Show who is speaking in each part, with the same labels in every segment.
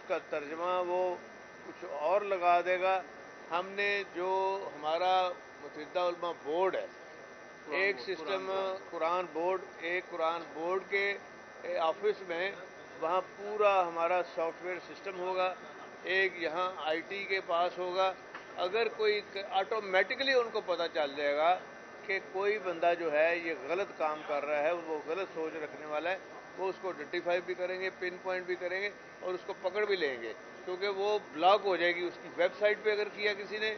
Speaker 1: کا ترجمہ وہ کچھ اور لگا دے گا. ہم نے جو ہمارا متحدہ علماء بورڈ ہے، ایک سسٹم قرآن بورڈ، ایک قرآن بورڈ کے آفس میں وہاں پورا ہمارا سافٹ ویئر سسٹم ہوگا. ایک یہاں آئی ٹی کے پاس ہوگا. اگر کوئی آٹومیٹکلی ان کو پتہ چل جائے گا کہ کوئی بندہ جو ہے یہ غلط کام کر رہا ہے، وہ غلط سوچ رکھنے والا ہے، وہ اس کو آئیڈینٹیفائی بھی کریں گے، پن پوائنٹ بھی کریں گے اور اس کو پکڑ بھی لیں گے، کیونکہ وہ بلاک ہو جائے گی. اس کی ویب سائٹ پہ اگر کیا کسی نے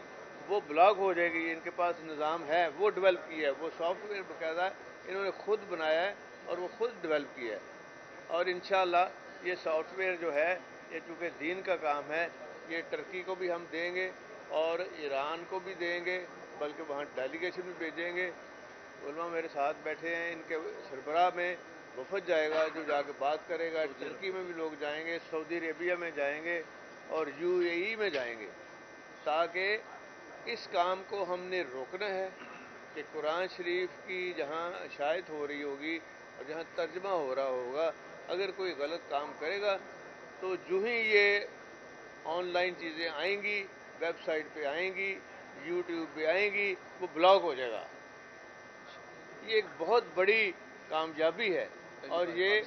Speaker 1: وہ بلاک ہو جائے گی. ان کے پاس نظام ہے، وہ ڈیولپ کیا ہے، وہ سافٹ ویئر باقاعدہ انہوں نے خود بنایا ہے اور وہ خود ڈیولپ کیا ہے. اور انشاءاللہ یہ سافٹ ویئر جو ہے یہ چونکہ دین کا کام ہے، یہ ترکی کو بھی ہم دیں گے اور ایران کو بھی دیں گے، بلکہ وہاں ڈیلیگیشن بھی بھیجیں گے. علماء میرے ساتھ بیٹھے ہیں، ان کے سربراہ میں وفد جائے گا جو جا کے بات کرے گا. ترکی میں بھی لوگ جائیں گے، سعودی عربیہ میں جائیں گے اور یو اے ای میں جائیں گے، تاکہ اس کام کو ہم نے روکنا ہے کہ قرآن شریف کی جہاں اشاعت ہو رہی ہوگی اور جہاں ترجمہ ہو رہا ہوگا، اگر کوئی غلط کام کرے گا تو جو ہی یہ آن لائن چیزیں آئیں گی، ویب سائٹ پہ آئیں گی، یوٹیوب پہ آئیں گی، وہ بلاک ہو جائے گا. یہ ایک بہت بڑی کامیابی ہے اور یہ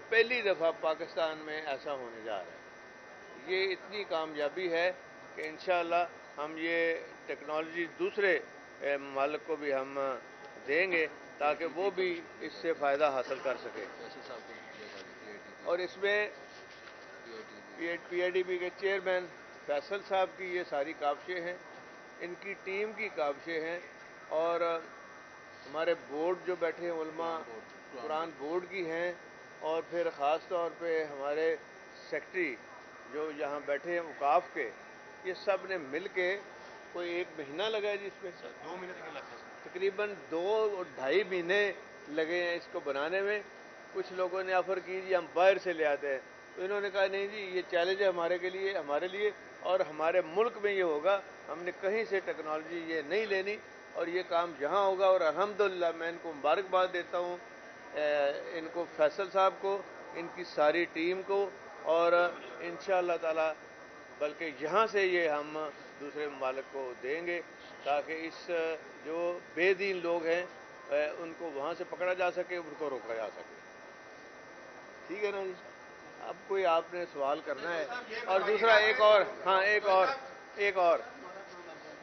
Speaker 1: پہلی دفعہ پاکستان میں ایسا ہونے جا رہا ہے. یہ اتنی کامیابی ہے کہ انشاءاللہ ہم یہ ٹیکنالوجی دوسرے ممالک کو بھی ہم دیں گے تاکہ وہ بھی اس سے فائدہ حاصل کر سکے. اور اس میں پی آئی ڈی بی کے چیئرمین فیصل صاحب کی یہ ساری کاوشیں ہیں، ان کی ٹیم کی کاوشیں ہیں، اور ہمارے بورڈ جو بیٹھے ہیں علماء قرآن بورڈ کی ہیں، اور پھر خاص طور پہ ہمارے سیکٹری جو یہاں بیٹھے ہیں اوقاف کے، یہ سب نے مل کے کوئی 1 مہینہ لگا ہے جی اس میں
Speaker 2: 2 مہینے
Speaker 1: تقریباً 2 اور 2.5 مہینے لگے ہیں اس کو بنانے میں. کچھ لوگوں نے آفر کی جی ہم باہر سے لے آتے ہیں، تو انہوں نے کہا نہیں جی یہ چیلنج ہے ہمارے لیے اور ہمارے ملک میں یہ ہوگا. ہم نے کہیں سے ٹیکنالوجی یہ نہیں لینی اور یہ کام جہاں ہوگا. اور الحمدللہ میں ان کو مبارکباد دیتا ہوں، ان کو فیصل صاحب کو، ان کی ساری ٹیم کو، اور انشاءاللہ تعالی بلکہ یہاں سے یہ ہم دوسرے ممالک کو دیں گے تاکہ اس جو بے دین لوگ ہیں ان کو وہاں سے پکڑا جا سکے، ان کو روکا جا سکے. ٹھیک ہے نا جی؟ اب کوئی آپ نے سوال کرنا ہے؟ اور دوسرا ایک اور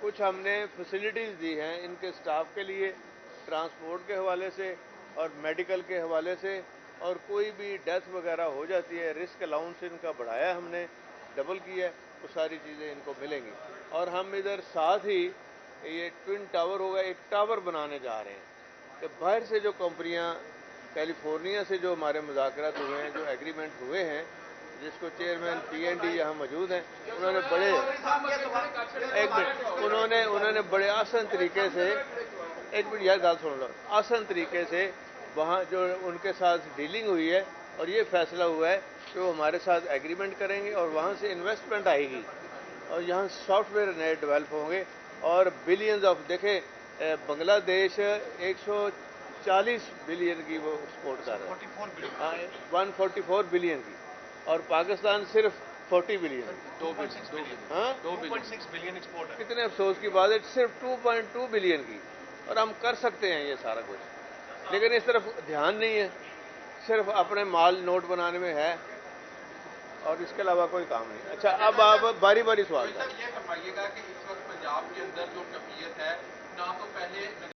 Speaker 1: کچھ ہم نے فیسلٹیز دی ہیں ان کے سٹاف کے لیے، ٹرانسپورٹ کے حوالے سے اور میڈیکل کے حوالے سے. اور کوئی بھی ڈیتھ وغیرہ ہو جاتی ہے، رسک الاؤنس ان کا بڑھایا ہم نے، ڈبل کیا ہے، وہ ساری چیزیں ان کو ملیں گی. اور ہم ادھر ساتھ ہی یہ ٹوین ٹاور ہوگا، ایک ٹاور بنانے جا رہے ہیں کہ باہر سے جو کمپنیاں، کیلیفورنیا سے جو ہمارے مذاکرات ہوئے ہیں، جو ایگریمنٹ ہوئے ہیں، جس کو چیئرمین پی این ڈی یہاں موجود ہیں، انہوں نے بڑے آسان طریقے سے، ایک منٹ یار گال سن لو، آسان طریقے سے وہاں جو ان کے ساتھ ڈیلنگ ہوئی ہے اور یہ فیصلہ ہوا ہے کہ وہ ہمارے ساتھ ایگریمنٹ کریں گے اور وہاں سے انویسٹمنٹ آئے گی اور یہاں سافٹ ویئر نئے ڈیولپ ہوں گے اور بلینز آف، دیکھیں بنگلہ دیش 140 بلین کی وہ ایکسپورٹ کر رہا ہے، 144 بلین کی، اور پاکستان صرف 40 بلین.
Speaker 2: 2.6 بلین ایکسپورٹ ہے.
Speaker 1: کتنے افسوس کی بات ہے، صرف 2.2 بلین کی، اور ہم کر سکتے ہیں یہ سارا کچھ، لیکن اس طرف دھیان نہیں ہے، صرف اپنے مال نوٹ بنانے میں ہے اور اس کے علاوہ کوئی کام نہیں. اچھا اب آپ باری باری سوال کریں.
Speaker 2: یہ فرمائیے گا کہ اس وقت پنجاب کے اندر جو